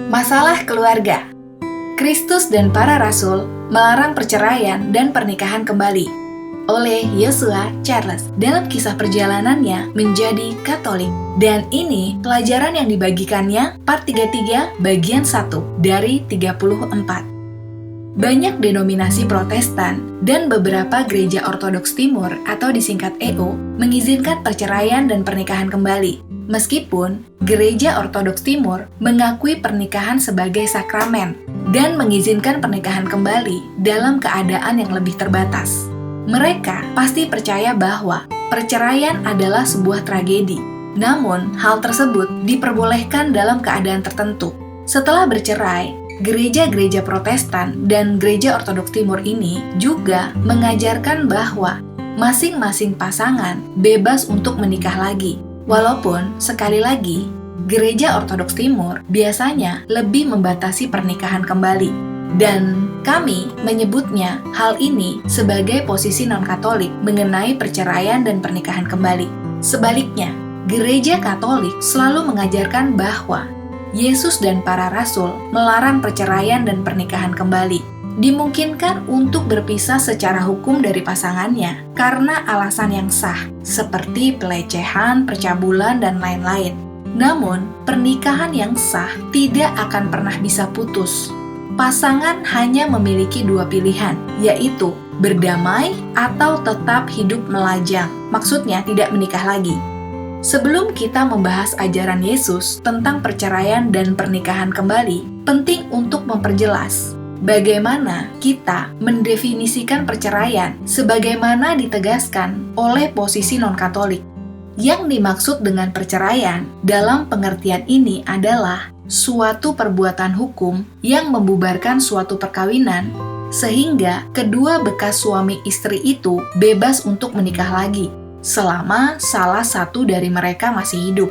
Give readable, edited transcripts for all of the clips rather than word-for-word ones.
Masalah keluarga. Kristus dan para rasul melarang perceraian dan pernikahan kembali oleh Yosua Charles dalam kisah perjalanannya menjadi Katolik. Dan ini pelajaran yang dibagikannya part 33 bagian 1 dari 34. Banyak denominasi Protestan dan beberapa gereja Ortodoks Timur atau disingkat EO mengizinkan perceraian dan pernikahan kembali. Meskipun gereja Ortodoks Timur mengakui pernikahan sebagai sakramen dan mengizinkan pernikahan kembali dalam keadaan yang lebih terbatas. Mereka pasti percaya bahwa perceraian adalah sebuah tragedi. Namun, hal tersebut diperbolehkan dalam keadaan tertentu. Setelah bercerai, gereja-gereja Protestan dan gereja Ortodoks Timur ini juga mengajarkan bahwa masing-masing pasangan bebas untuk menikah lagi. Walaupun, sekali lagi, gereja Ortodoks Timur biasanya lebih membatasi pernikahan kembali. Dan kami menyebutnya hal ini sebagai posisi non-Katolik mengenai perceraian dan pernikahan kembali. Sebaliknya, gereja Katolik selalu mengajarkan bahwa Yesus dan para rasul melarang perceraian dan pernikahan kembali. Dimungkinkan untuk berpisah secara hukum dari pasangannya karena alasan yang sah, seperti pelecehan, percabulan, dan lain-lain. Namun, pernikahan yang sah tidak akan pernah bisa putus. Pasangan hanya memiliki dua pilihan, yaitu berdamai atau tetap hidup melajang. Maksudnya tidak menikah lagi. Sebelum kita membahas ajaran Yesus tentang perceraian dan pernikahan kembali, penting untuk memperjelas bagaimana kita mendefinisikan perceraian sebagaimana ditegaskan oleh posisi non-Katolik. Yang dimaksud dengan perceraian dalam pengertian ini adalah suatu perbuatan hukum yang membubarkan suatu perkawinan sehingga kedua bekas suami istri itu bebas untuk menikah lagi selama salah satu dari mereka masih hidup.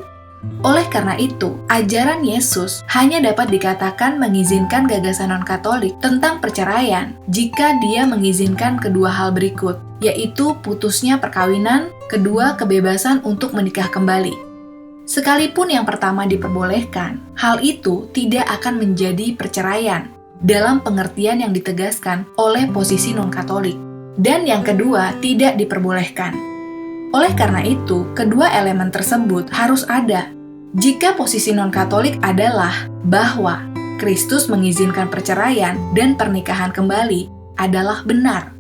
Oleh karena itu, ajaran Yesus hanya dapat dikatakan mengizinkan gagasan non-Katolik tentang perceraian jika dia mengizinkan kedua hal berikut, yaitu putusnya perkawinan, kedua kebebasan untuk menikah kembali. Sekalipun yang pertama diperbolehkan, hal itu tidak akan menjadi perceraian dalam pengertian yang ditegaskan oleh posisi non-Katolik, dan yang kedua tidak diperbolehkan. Oleh karena itu, kedua elemen tersebut harus ada. Jika posisi non-Katolik adalah bahwa Kristus mengizinkan perceraian dan pernikahan kembali adalah benar.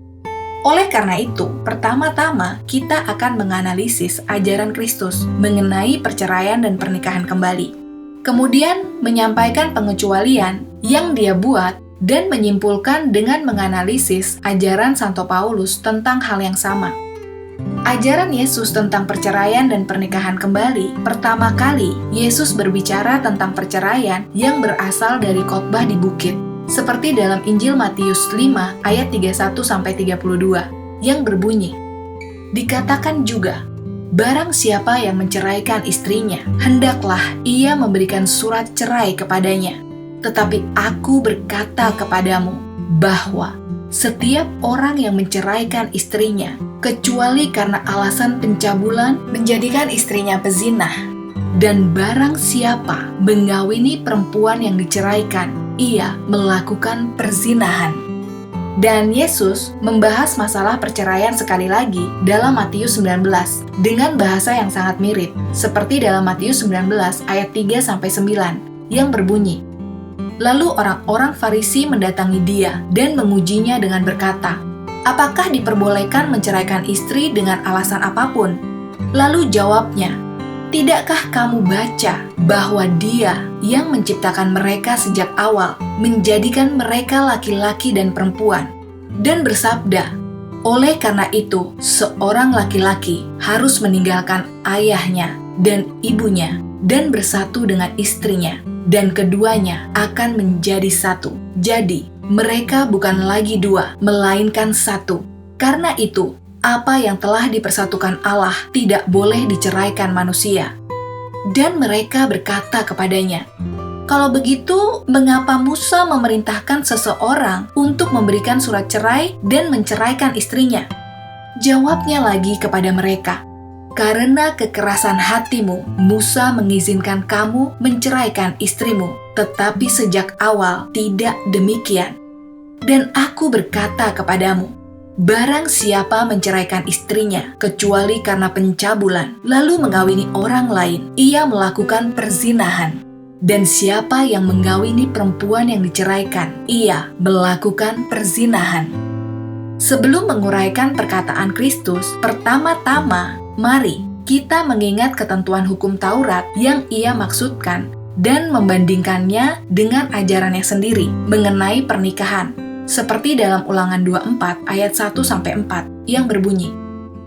Oleh karena itu, pertama-tama kita akan menganalisis ajaran Kristus mengenai perceraian dan pernikahan kembali. Kemudian menyampaikan pengecualian yang dia buat dan menyimpulkan dengan menganalisis ajaran Santo Paulus tentang hal yang sama. Ajaran Yesus tentang perceraian dan pernikahan kembali, pertama kali Yesus berbicara tentang perceraian yang berasal dari khotbah di bukit, seperti dalam Injil Matius 5 ayat 31-32, yang berbunyi, dikatakan juga, barang siapa yang menceraikan istrinya, hendaklah ia memberikan surat cerai kepadanya. Tetapi aku berkata kepadamu, bahwa setiap orang yang menceraikan istrinya, kecuali karena alasan pencabulan, menjadikan istrinya pezinah. Dan barang siapa mengawini perempuan yang diceraikan, ia melakukan perzinahan. Dan Yesus membahas masalah perceraian sekali lagi dalam Matius 19 dengan bahasa yang sangat mirip, seperti dalam Matius 19 ayat 3-9 yang berbunyi, lalu orang-orang Farisi mendatangi dia dan mengujinya dengan berkata, apakah diperbolehkan menceraikan istri dengan alasan apapun? Lalu jawabnya, tidakkah kamu baca bahwa Dia yang menciptakan mereka sejak awal, menjadikan mereka laki-laki dan perempuan, dan bersabda, oleh karena itu, seorang laki-laki harus meninggalkan ayahnya dan ibunya dan bersatu dengan istrinya, dan keduanya akan menjadi satu. Jadi, mereka bukan lagi dua, melainkan satu. Karena itu, apa yang telah dipersatukan Allah tidak boleh diceraikan manusia. Dan mereka berkata kepadanya, kalau begitu, mengapa Musa memerintahkan seseorang untuk memberikan surat cerai dan menceraikan istrinya? Jawabnya lagi kepada mereka, karena kekerasan hatimu, Musa mengizinkan kamu menceraikan istrimu. tetapi sejak awal tidak demikian. Dan aku berkata kepadamu, barang siapa menceraikan istrinya, kecuali karena pencabulan, lalu mengawini orang lain, ia melakukan perzinahan. Dan siapa yang mengawini perempuan yang diceraikan, ia melakukan perzinahan. Sebelum menguraikan perkataan Kristus, pertama-tama, mari kita mengingat ketentuan hukum Taurat yang ia maksudkan dan membandingkannya dengan ajarannya sendiri mengenai pernikahan. Seperti dalam Ulangan 24 ayat 1-4 yang berbunyi,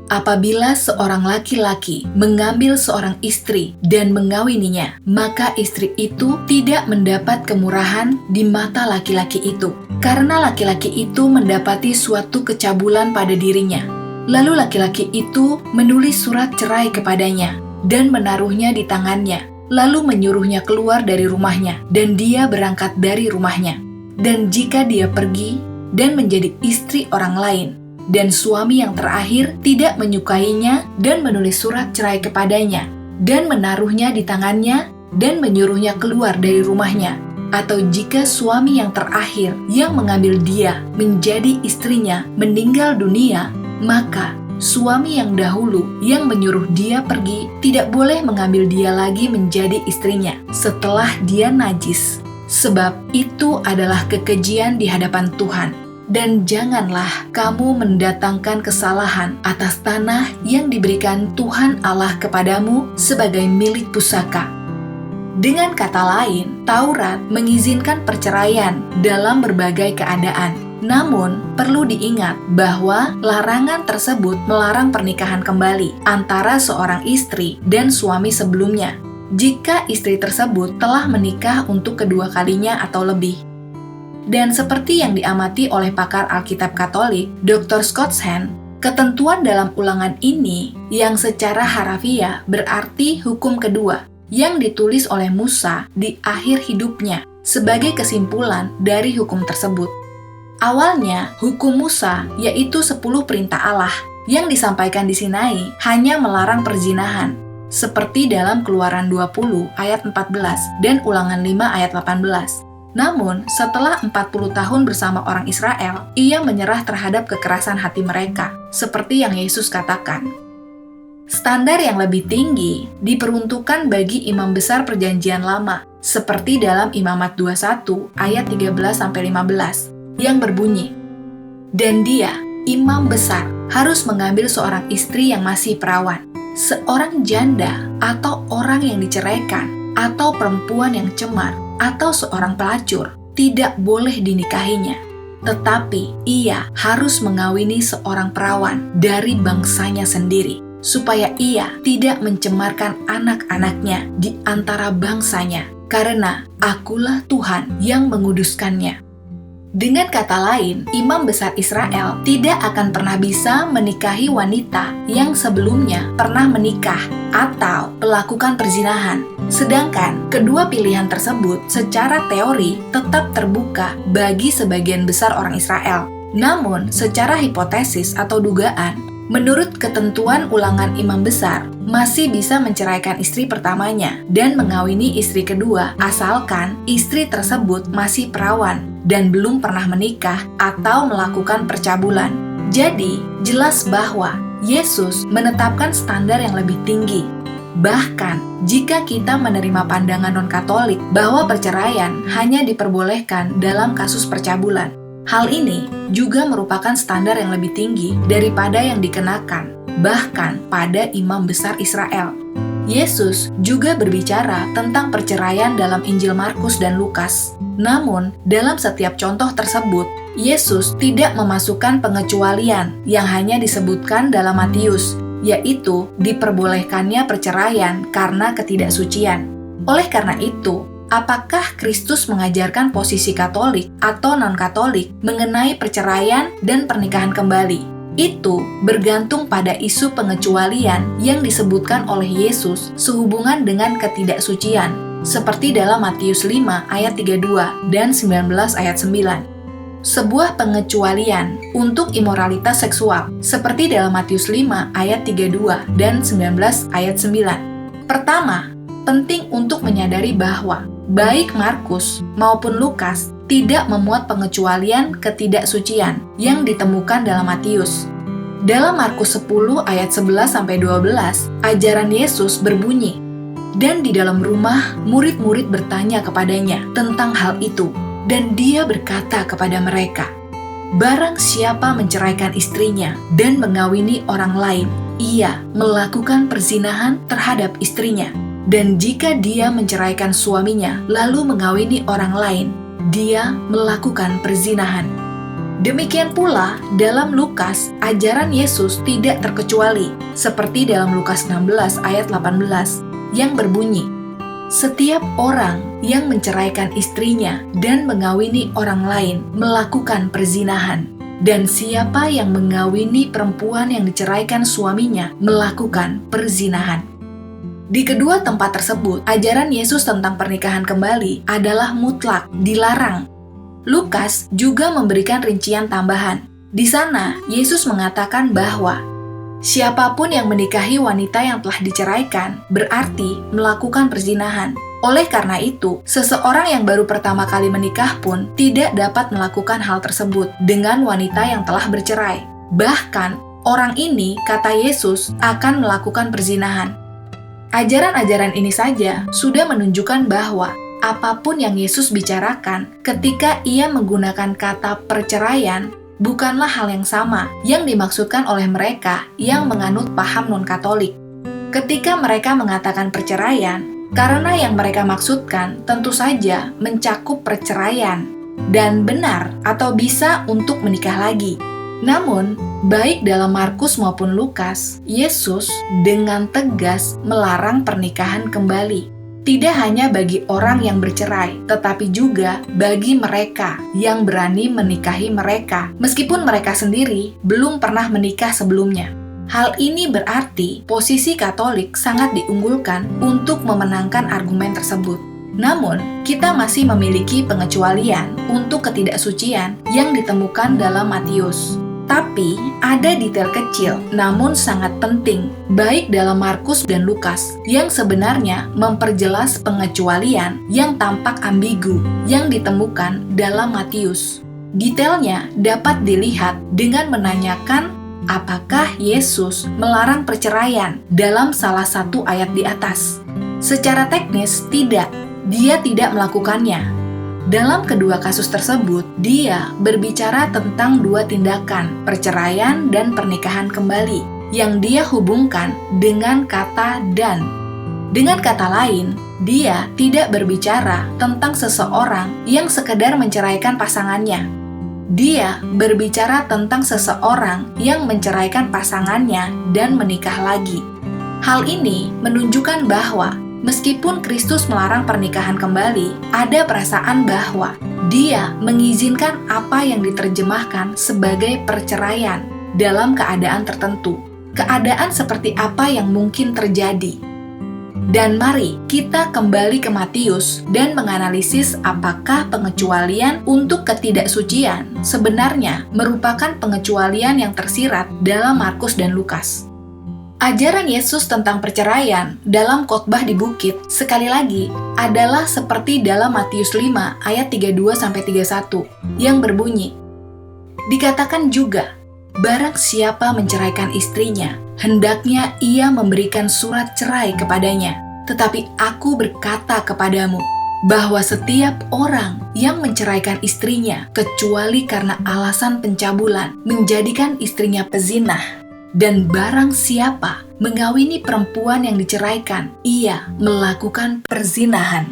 apabila seorang laki-laki mengambil seorang istri dan mengawininya, maka istri itu tidak mendapat kemurahan di mata laki-laki itu, karena laki-laki itu mendapati suatu kecabulan pada dirinya. Lalu laki-laki itu menulis surat cerai kepadanya dan menaruhnya di tangannya, lalu menyuruhnya keluar dari rumahnya, dan dia berangkat dari rumahnya. Dan jika dia pergi dan menjadi istri orang lain, dan suami yang terakhir tidak menyukainya dan menulis surat cerai kepadanya, dan menaruhnya di tangannya, dan menyuruhnya keluar dari rumahnya, atau jika suami yang terakhir yang mengambil dia menjadi istrinya meninggal dunia, maka suami yang dahulu yang menyuruh dia pergi tidak boleh mengambil dia lagi menjadi istrinya setelah dia najis. Sebab itu adalah kekejian di hadapan Tuhan. Dan janganlah kamu mendatangkan kesalahan atas tanah yang diberikan Tuhan Allah kepadamu sebagai milik pusaka. Dengan kata lain, Taurat mengizinkan perceraian dalam berbagai keadaan. Namun, perlu diingat bahwa larangan tersebut melarang pernikahan kembali antara seorang istri dan suami sebelumnya, jika istri tersebut telah menikah untuk kedua kalinya atau lebih. Dan seperti yang diamati oleh pakar Alkitab Katolik, Dr. Scott Hahn, ketentuan dalam ulangan ini yang secara harafiah berarti hukum kedua yang ditulis oleh Musa di akhir hidupnya sebagai kesimpulan dari hukum tersebut. Awalnya, hukum Musa yaitu 10 perintah Allah yang disampaikan di Sinai hanya melarang perzinahan, seperti dalam Keluaran 20 ayat 14 dan Ulangan 5 ayat 18. Namun, setelah 40 tahun bersama orang Israel, ia menyerah terhadap kekerasan hati mereka, seperti yang Yesus katakan. Standar yang lebih tinggi diperuntukkan bagi imam besar perjanjian lama, seperti dalam Imamat 21 ayat 13-15, yang berbunyi, dan dia, imam besar, harus mengambil seorang istri yang masih perawan, seorang janda atau orang yang diceraikan, atau perempuan yang cemar, atau seorang pelacur, tidak boleh dinikahinya. Tetapi ia harus mengawini seorang perawan dari bangsanya sendiri, supaya ia tidak mencemarkan anak-anaknya di antara bangsanya, karena akulah Tuhan yang menguduskannya. Dengan kata lain, imam besar Israel tidak akan pernah bisa menikahi wanita yang sebelumnya pernah menikah atau melakukan perzinahan. Sedangkan kedua pilihan tersebut secara teori tetap terbuka bagi sebagian besar orang Israel. Namun, secara hipotesis atau dugaan, menurut ketentuan ulangan imam besar, masih bisa menceraikan istri pertamanya dan mengawini istri kedua asalkan istri tersebut masih perawan dan belum pernah menikah atau melakukan percabulan. Jadi, jelas bahwa Yesus menetapkan standar yang lebih tinggi. Bahkan, jika kita menerima pandangan non-Katolik bahwa perceraian hanya diperbolehkan dalam kasus percabulan, hal ini juga merupakan standar yang lebih tinggi daripada yang dikenakan, bahkan pada imam besar Israel. Yesus juga berbicara tentang perceraian dalam Injil Markus dan Lukas. Namun, dalam setiap contoh tersebut, Yesus tidak memasukkan pengecualian yang hanya disebutkan dalam Matius, yaitu diperbolehkannya perceraian karena ketidaksucian. Oleh karena itu, apakah Kristus mengajarkan posisi Katolik atau non-Katolik mengenai perceraian dan pernikahan kembali? Itu bergantung pada isu pengecualian yang disebutkan oleh Yesus sehubungan dengan ketidaksucian, seperti dalam Matius 5 ayat 32 dan 19 ayat 9. Sebuah pengecualian untuk imoralitas seksual, seperti dalam Matius 5 ayat 32 dan 19 ayat 9. Pertama, penting untuk menyadari bahwa baik Markus maupun Lukas tidak memuat pengecualian ketidaksucian yang ditemukan dalam Matius. Dalam Markus 10 ayat 11-12, ajaran Yesus berbunyi, "Dan di dalam rumah, murid-murid bertanya kepadanya tentang hal itu, dan dia berkata kepada mereka, 'Barang siapa menceraikan istrinya dan mengawini orang lain, ia melakukan perzinahan terhadap istrinya. Dan jika dia menceraikan suaminya lalu mengawini orang lain, dia melakukan perzinahan.'" Demikian pula dalam Lukas, ajaran Yesus tidak terkecuali, seperti dalam Lukas 16 ayat 18 yang berbunyi, "Setiap orang yang menceraikan istrinya dan mengawini orang lain melakukan perzinahan, dan siapa yang mengawini perempuan yang diceraikan suaminya melakukan perzinahan." Di kedua tempat tersebut, ajaran Yesus tentang pernikahan kembali adalah mutlak, dilarang. Lukas juga memberikan rincian tambahan. Di sana, Yesus mengatakan bahwa siapapun yang menikahi wanita yang telah diceraikan berarti melakukan perzinahan. Oleh karena itu, seseorang yang baru pertama kali menikah pun tidak dapat melakukan hal tersebut dengan wanita yang telah bercerai. Bahkan, orang ini, kata Yesus, akan melakukan perzinahan. Ajaran-ajaran ini saja sudah menunjukkan bahwa apapun yang Yesus bicarakan ketika ia menggunakan kata perceraian bukanlah hal yang sama yang dimaksudkan oleh mereka yang menganut paham non-Katolik. Ketika mereka mengatakan perceraian, karena yang mereka maksudkan tentu saja mencakup perceraian dan benar atau bisa untuk menikah lagi. Namun, baik dalam Markus maupun Lukas, Yesus dengan tegas melarang pernikahan kembali. Tidak hanya bagi orang yang bercerai, tetapi juga bagi mereka yang berani menikahi mereka, meskipun mereka sendiri belum pernah menikah sebelumnya. Hal ini berarti posisi Katolik sangat diunggulkan untuk memenangkan argumen tersebut. Namun, kita masih memiliki pengecualian untuk ketidaksucian yang ditemukan dalam Matius. Tapi, ada detail kecil namun sangat penting, baik dalam Markus dan Lukas, yang sebenarnya memperjelas pengecualian yang tampak ambigu yang ditemukan dalam Matius. Detailnya dapat dilihat dengan menanyakan apakah Yesus melarang perceraian dalam salah satu ayat di atas. Secara teknis, tidak. Dia tidak melakukannya. Dalam kedua kasus tersebut, dia berbicara tentang dua tindakan, perceraian dan pernikahan kembali, yang dia hubungkan dengan kata "dan". Dengan kata lain, dia tidak berbicara tentang seseorang yang sekedar menceraikan pasangannya. Dia berbicara tentang seseorang yang menceraikan pasangannya dan menikah lagi. Hal ini menunjukkan bahwa meskipun Kristus melarang pernikahan kembali, ada perasaan bahwa Dia mengizinkan apa yang diterjemahkan sebagai perceraian dalam keadaan tertentu. Keadaan seperti apa yang mungkin terjadi? Dan mari kita kembali ke Matius dan menganalisis apakah pengecualian untuk ketidaksucian sebenarnya merupakan pengecualian yang tersirat dalam Markus dan Lukas. Ajaran Yesus tentang perceraian dalam khotbah di bukit, sekali lagi, adalah seperti dalam Matius 5 ayat 32-31 yang berbunyi, dikatakan juga, "Barang siapa menceraikan istrinya, hendaknya ia memberikan surat cerai kepadanya. Tetapi aku berkata kepadamu, bahwa setiap orang yang menceraikan istrinya, kecuali karena alasan pencabulan, menjadikan istrinya pezinah. Dan barang siapa mengawini perempuan yang diceraikan, ia melakukan perzinahan."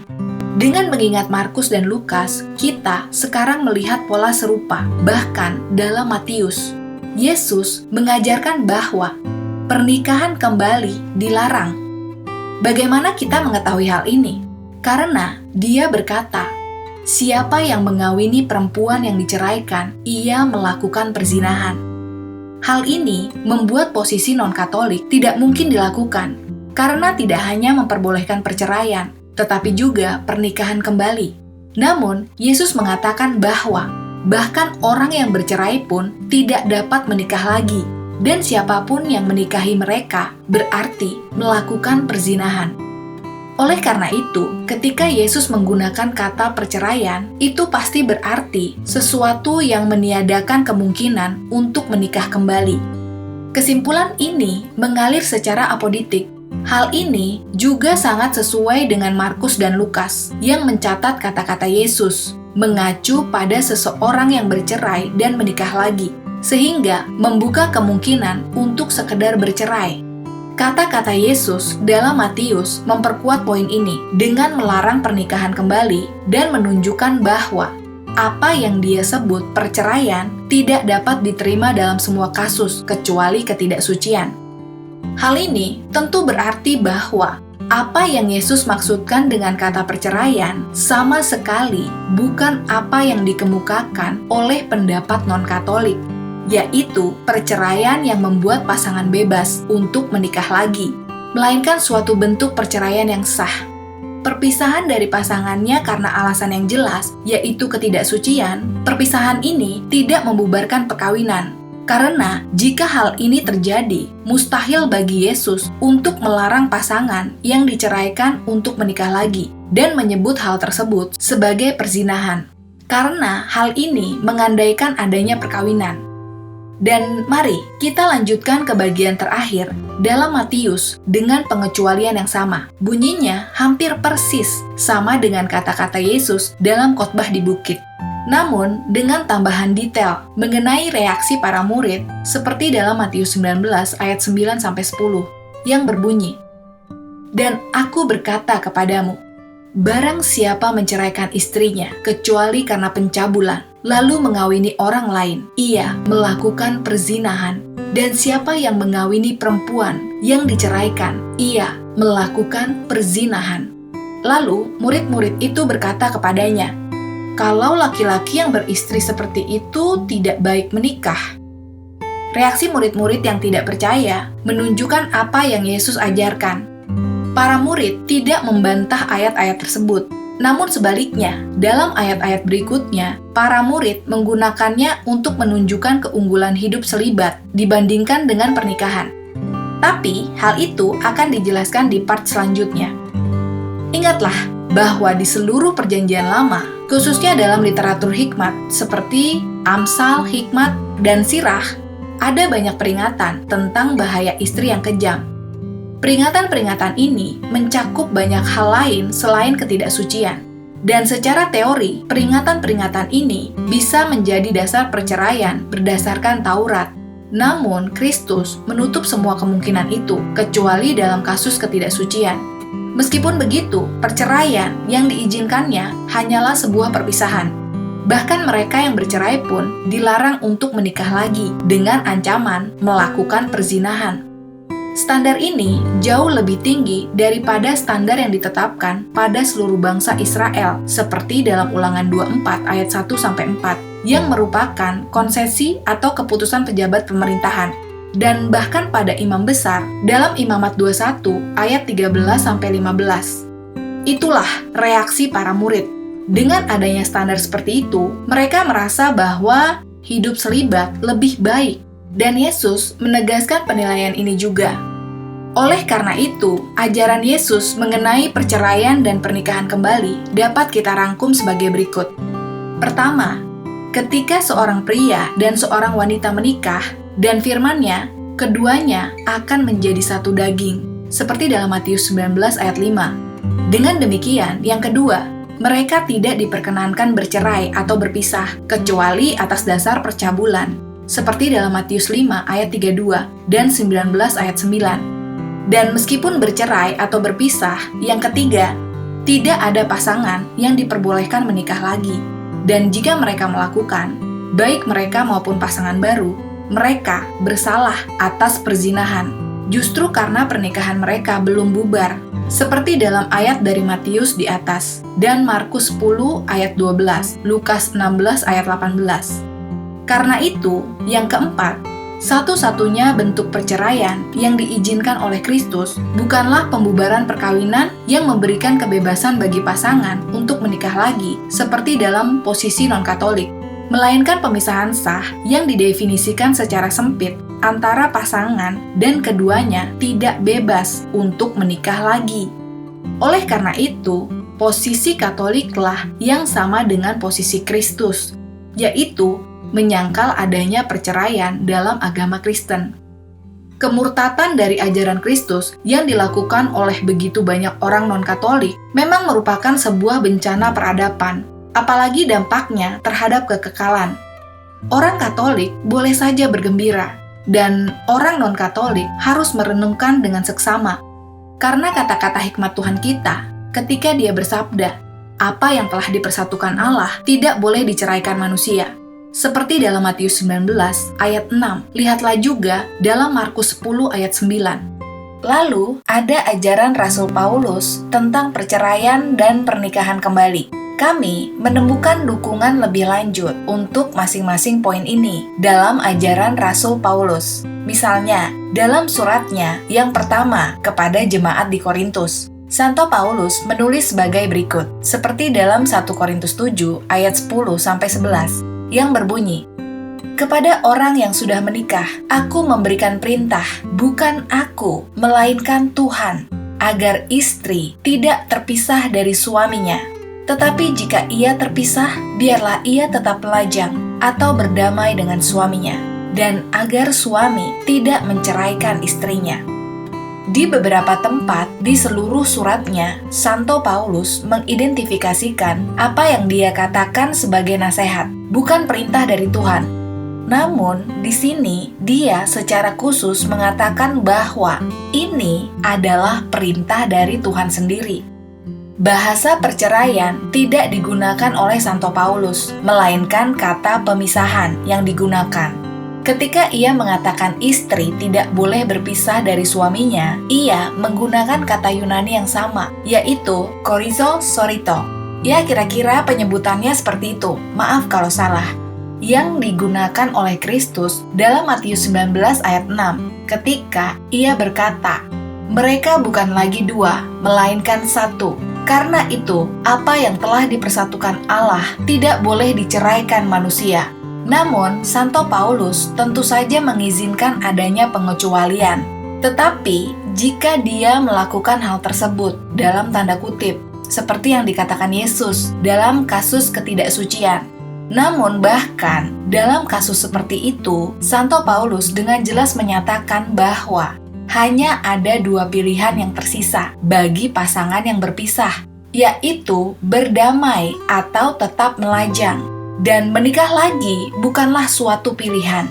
Dengan mengingat Markus dan Lukas, kita sekarang melihat pola serupa. Bahkan dalam Matius, Yesus mengajarkan bahwa pernikahan kembali dilarang. Bagaimana kita mengetahui hal ini? Karena Dia berkata, "Siapa yang mengawini perempuan yang diceraikan, ia melakukan perzinahan." Hal ini membuat posisi non-Katolik tidak mungkin dilakukan, karena tidak hanya memperbolehkan perceraian, tetapi juga pernikahan kembali. Namun, Yesus mengatakan bahwa bahkan orang yang bercerai pun tidak dapat menikah lagi, dan siapapun yang menikahi mereka berarti melakukan perzinahan. Oleh karena itu, ketika Yesus menggunakan kata perceraian, itu pasti berarti sesuatu yang meniadakan kemungkinan untuk menikah kembali. Kesimpulan ini mengalir secara apodeik. Hal ini juga sangat sesuai dengan Markus dan Lukas yang mencatat kata-kata Yesus, mengacu pada seseorang yang bercerai dan menikah lagi, sehingga membuka kemungkinan untuk sekedar bercerai. Kata-kata Yesus dalam Matius memperkuat poin ini dengan melarang pernikahan kembali dan menunjukkan bahwa apa yang dia sebut perceraian tidak dapat diterima dalam semua kasus kecuali ketidaksucian. Hal ini tentu berarti bahwa apa yang Yesus maksudkan dengan kata perceraian sama sekali bukan apa yang dikemukakan oleh pendapat non-Katolik, yaitu perceraian yang membuat pasangan bebas untuk menikah lagi, melainkan suatu bentuk perceraian yang sah. Perpisahan dari pasangannya karena alasan yang jelas, yaitu ketidaksucian. Perpisahan ini tidak membubarkan perkawinan, karena jika hal ini terjadi, mustahil bagi Yesus untuk melarang pasangan yang diceraikan untuk menikah lagi dan menyebut hal tersebut sebagai perzinahan, karena hal ini mengandaikan adanya perkawinan. Dan mari kita lanjutkan ke bagian terakhir dalam Matius dengan pengecualian yang sama. Bunyinya hampir persis sama dengan kata-kata Yesus dalam khotbah di bukit. Namun dengan tambahan detail mengenai reaksi para murid seperti dalam Matius 19 ayat 9-10 yang berbunyi, "Dan aku berkata kepadamu, barang siapa menceraikan istrinya kecuali karena pencabulan, lalu mengawini orang lain, ia melakukan perzinahan. Dan siapa yang mengawini perempuan yang diceraikan, ia melakukan perzinahan." Lalu murid-murid itu berkata kepadanya, "Kalau laki-laki yang beristri seperti itu tidak baik menikah." Reaksi murid-murid yang tidak percaya menunjukkan apa yang Yesus ajarkan. Para murid tidak membantah ayat-ayat tersebut. Namun sebaliknya, dalam ayat-ayat berikutnya, para murid menggunakannya untuk menunjukkan keunggulan hidup selibat dibandingkan dengan pernikahan. Tapi, hal itu akan dijelaskan di part selanjutnya. Ingatlah bahwa di seluruh perjanjian lama, khususnya dalam literatur hikmat seperti Amsal, Hikmat, dan Sirah, ada banyak peringatan tentang bahaya istri yang kejam. Peringatan-peringatan ini mencakup banyak hal lain selain ketidaksucian. Dan secara teori, peringatan-peringatan ini bisa menjadi dasar perceraian berdasarkan Taurat. Namun, Kristus menutup semua kemungkinan itu, kecuali dalam kasus ketidaksucian. Meskipun begitu, perceraian yang diizinkannya hanyalah sebuah perpisahan. Bahkan mereka yang bercerai pun dilarang untuk menikah lagi dengan ancaman melakukan perzinahan. Standar ini jauh lebih tinggi daripada standar yang ditetapkan pada seluruh bangsa Israel, seperti dalam Ulangan 24 ayat 1-4, yang merupakan konsesi atau keputusan pejabat pemerintahan, dan bahkan pada imam besar dalam Imamat 21 ayat 13-15. Itulah reaksi para murid. Dengan adanya standar seperti itu, mereka merasa bahwa hidup selibat lebih baik. Dan Yesus menegaskan penilaian ini juga. Oleh karena itu, ajaran Yesus mengenai perceraian dan pernikahan kembali dapat kita rangkum sebagai berikut. Pertama, ketika seorang pria dan seorang wanita menikah, dan firman-Nya, keduanya akan menjadi satu daging, seperti dalam Matius 19 ayat 5. Dengan demikian, yang kedua, mereka tidak diperkenankan bercerai atau berpisah, kecuali atas dasar percabulan, seperti dalam Matius 5 ayat 32 dan 19 ayat 9. Dan meskipun bercerai atau berpisah, yang ketiga, tidak ada pasangan yang diperbolehkan menikah lagi. Dan jika mereka melakukan, baik mereka maupun pasangan baru, mereka bersalah atas perzinahan, justru karena pernikahan mereka belum bubar, seperti dalam ayat dari Matius di atas, dan Markus 10 ayat 12, Lukas 16 ayat 18. Karena itu, yang keempat, satu-satunya bentuk perceraian yang diizinkan oleh Kristus bukanlah pembubaran perkawinan yang memberikan kebebasan bagi pasangan untuk menikah lagi seperti dalam posisi non-Katolik, melainkan pemisahan sah yang didefinisikan secara sempit antara pasangan dan keduanya tidak bebas untuk menikah lagi. Oleh karena itu, posisi Katoliklah yang sama dengan posisi Kristus, yaitu menyangkal adanya perceraian dalam agama Kristen. Kemurtatan dari ajaran Kristus yang dilakukan oleh begitu banyak orang non-Katolik memang merupakan sebuah bencana peradaban, apalagi dampaknya terhadap kekekalan. Orang Katolik boleh saja bergembira, dan orang non-Katolik harus merenungkan dengan seksama. Karena kata-kata hikmat Tuhan kita, ketika Dia bersabda, "Apa yang telah dipersatukan Allah tidak boleh diceraikan manusia." Seperti dalam Matius 19 ayat 6, lihatlah juga dalam Markus 10 ayat 9. Lalu, ada ajaran Rasul Paulus tentang perceraian dan pernikahan kembali. Kami menemukan dukungan lebih lanjut untuk masing-masing poin ini dalam ajaran Rasul Paulus. Misalnya, dalam suratnya yang pertama kepada jemaat di Korintus, Santo Paulus menulis sebagai berikut, seperti dalam 1 Korintus 7 ayat 10-11, yang berbunyi, "Kepada orang yang sudah menikah, aku memberikan perintah, bukan aku, melainkan Tuhan, agar istri tidak terpisah dari suaminya. Tetapi jika ia terpisah, biarlah ia tetap melajang atau berdamai dengan suaminya, dan agar suami tidak menceraikan istrinya." Di beberapa tempat di seluruh suratnya, Santo Paulus mengidentifikasikan apa yang dia katakan sebagai nasihat, bukan perintah dari Tuhan. Namun, di sini dia secara khusus mengatakan bahwa ini adalah perintah dari Tuhan sendiri. Bahasa perceraian tidak digunakan oleh Santo Paulus, melainkan kata pemisahan yang digunakan. Ketika ia mengatakan istri tidak boleh berpisah dari suaminya, ia menggunakan kata Yunani yang sama, yaitu chorizo sorito. Ya, kira-kira penyebutannya seperti itu, maaf kalau salah. Yang digunakan oleh Kristus dalam Matius 19 ayat 6, ketika ia berkata, "Mereka bukan lagi dua, melainkan satu. Karena itu, apa yang telah dipersatukan Allah tidak boleh diceraikan manusia." Namun, Santo Paulus tentu saja mengizinkan adanya pengecualian. Tetapi, jika dia melakukan hal tersebut dalam tanda kutip, seperti yang dikatakan Yesus dalam kasus ketidaksucian. Namun bahkan dalam kasus seperti itu, Santo Paulus dengan jelas menyatakan bahwa hanya ada dua pilihan yang tersisa bagi pasangan yang berpisah, yaitu berdamai atau tetap melajang. Dan menikah lagi bukanlah suatu pilihan.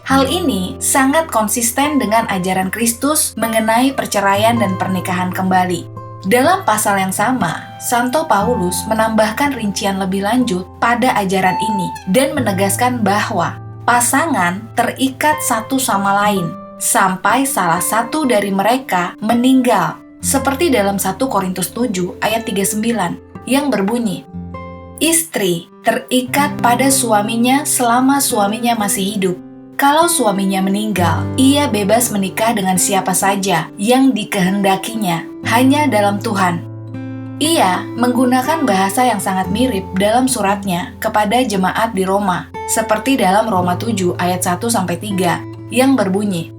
Hal ini sangat konsisten dengan ajaran Kristus mengenai perceraian dan pernikahan kembali. Dalam pasal yang sama, Santo Paulus menambahkan rincian lebih lanjut pada ajaran ini dan menegaskan bahwa pasangan terikat satu sama lain sampai salah satu dari mereka meninggal, seperti dalam 1 Korintus 7 ayat 39 yang berbunyi, "Istri terikat pada suaminya selama suaminya masih hidup. Kalau suaminya meninggal, ia bebas menikah dengan siapa saja yang dikehendakinya, hanya dalam Tuhan." Ia menggunakan bahasa yang sangat mirip dalam suratnya kepada jemaat di Roma, seperti dalam Roma 7 ayat 1-3 yang berbunyi,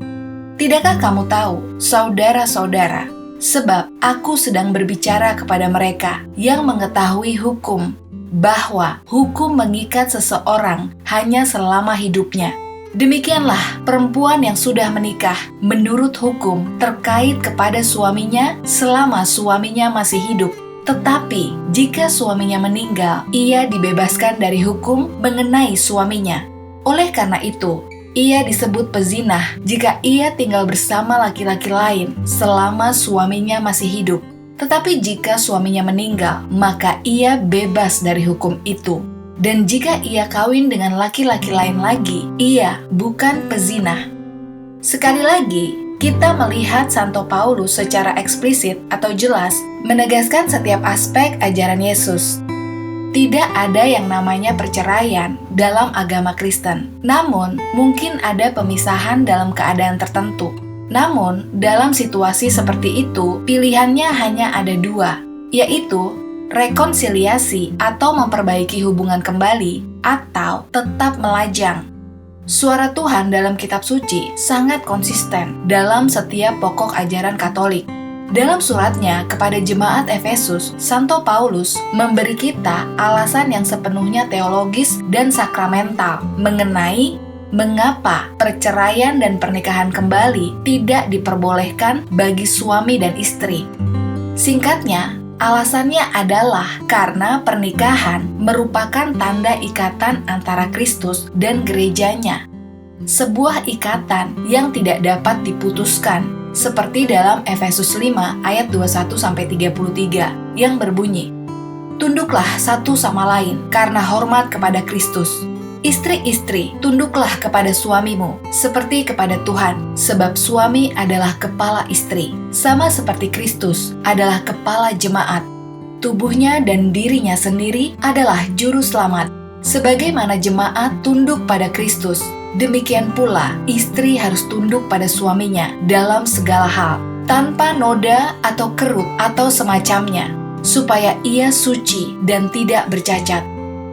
"Tidakkah kamu tahu, saudara-saudara, sebab aku sedang berbicara kepada mereka yang mengetahui hukum, bahwa hukum mengikat seseorang hanya selama hidupnya. Demikianlah perempuan yang sudah menikah menurut hukum terkait kepada suaminya selama suaminya masih hidup. Tetapi jika suaminya meninggal, ia dibebaskan dari hukum mengenai suaminya. Oleh karena itu, ia disebut pezinah jika ia tinggal bersama laki-laki lain selama suaminya masih hidup. Tetapi jika suaminya meninggal, maka ia bebas dari hukum itu. Dan jika ia kawin dengan laki-laki lain lagi, ia bukan pezinah." Sekali lagi, kita melihat Santo Paulus secara eksplisit atau jelas menegaskan setiap aspek ajaran Yesus. Tidak ada yang namanya perceraian dalam agama Kristen. Namun, mungkin ada pemisahan dalam keadaan tertentu. Namun, dalam situasi seperti itu, pilihannya hanya ada dua, yaitu rekonsiliasi atau memperbaiki hubungan kembali, atau tetap melajang. Suara Tuhan dalam kitab suci sangat konsisten dalam setiap pokok ajaran Katolik. Dalam suratnya kepada jemaat Efesus, Santo Paulus memberi kita alasan yang sepenuhnya teologis dan sakramental mengenai mengapa perceraian dan pernikahan kembali tidak diperbolehkan bagi suami dan istri. Singkatnya, alasannya adalah karena pernikahan merupakan tanda ikatan antara Kristus dan gerejanya. Sebuah ikatan yang tidak dapat diputuskan, seperti dalam Efesus 5 ayat 21-33 yang berbunyi, "Tunduklah satu sama lain karena hormat kepada Kristus. Istri-istri, tunduklah kepada suamimu seperti kepada Tuhan, sebab suami adalah kepala istri, sama seperti Kristus adalah kepala jemaat. Tubuhnya dan dirinya sendiri adalah juru selamat. Sebagaimana jemaat tunduk pada Kristus, demikian pula istri harus tunduk pada suaminya dalam segala hal, tanpa noda atau kerut atau semacamnya, supaya ia suci dan tidak bercacat.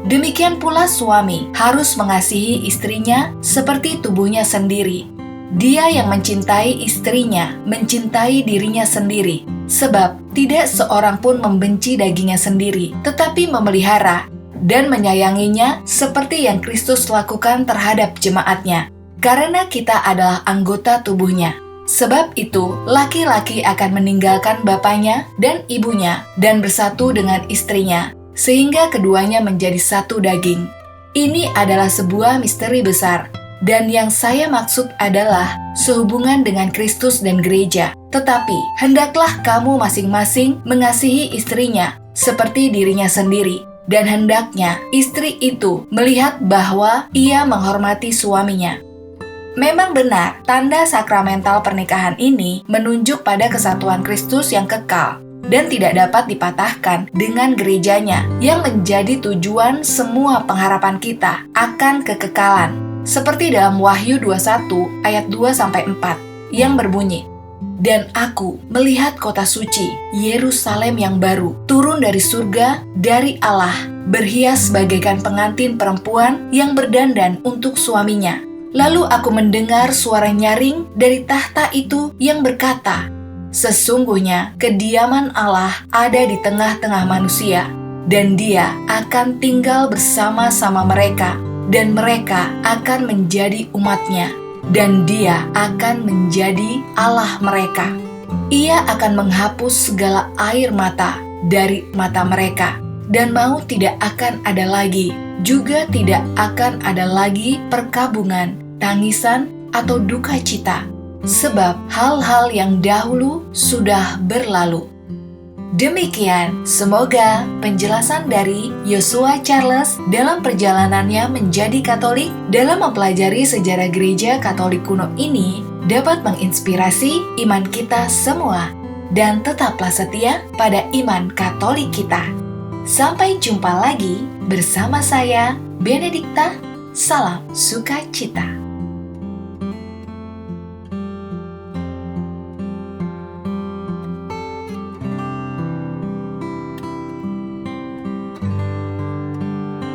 Demikian pula suami harus mengasihi istrinya seperti tubuhnya sendiri. Dia yang mencintai istrinya mencintai dirinya sendiri, sebab tidak seorang pun membenci dagingnya sendiri, tetapi memelihara dan menyayanginya seperti yang Kristus lakukan terhadap jemaatnya, karena kita adalah anggota tubuhnya. Sebab itu, laki-laki akan meninggalkan bapaknya dan ibunya dan bersatu dengan istrinya, sehingga keduanya menjadi satu daging. Ini adalah sebuah misteri besar, dan yang saya maksud adalah sehubungan dengan Kristus dan gereja. Tetapi, hendaklah kamu masing-masing mengasihi istrinya seperti dirinya sendiri, dan hendaknya istri itu melihat bahwa ia menghormati suaminya." Memang benar, tanda sakramental pernikahan ini menunjuk pada kesatuan Kristus yang kekal dan tidak dapat dipatahkan dengan gerejanya yang menjadi tujuan semua pengharapan kita akan kekekalan. Seperti dalam Wahyu 21 ayat 2-4 yang berbunyi, "Dan aku melihat kota suci, Yerusalem yang baru, turun dari surga, dari Allah, berhias bagaikan pengantin perempuan yang berdandan untuk suaminya. Lalu aku mendengar suara nyaring dari tahta itu yang berkata, 'Sesungguhnya kediaman Allah ada di tengah-tengah manusia, dan Dia akan tinggal bersama-sama mereka, dan mereka akan menjadi umat-Nya, dan Dia akan menjadi Allah mereka. Ia akan menghapus segala air mata dari mata mereka, dan maut tidak akan ada lagi, juga tidak akan ada lagi perkabungan, tangisan, atau duka cita, sebab hal-hal yang dahulu sudah berlalu.'" Demikian, semoga penjelasan dari Yosua Charles dalam perjalanannya menjadi Katolik dalam mempelajari sejarah gereja Katolik kuno ini dapat menginspirasi iman kita semua, dan tetaplah setia pada iman Katolik kita. Sampai jumpa lagi bersama saya, Benedikta. Salam sukacita.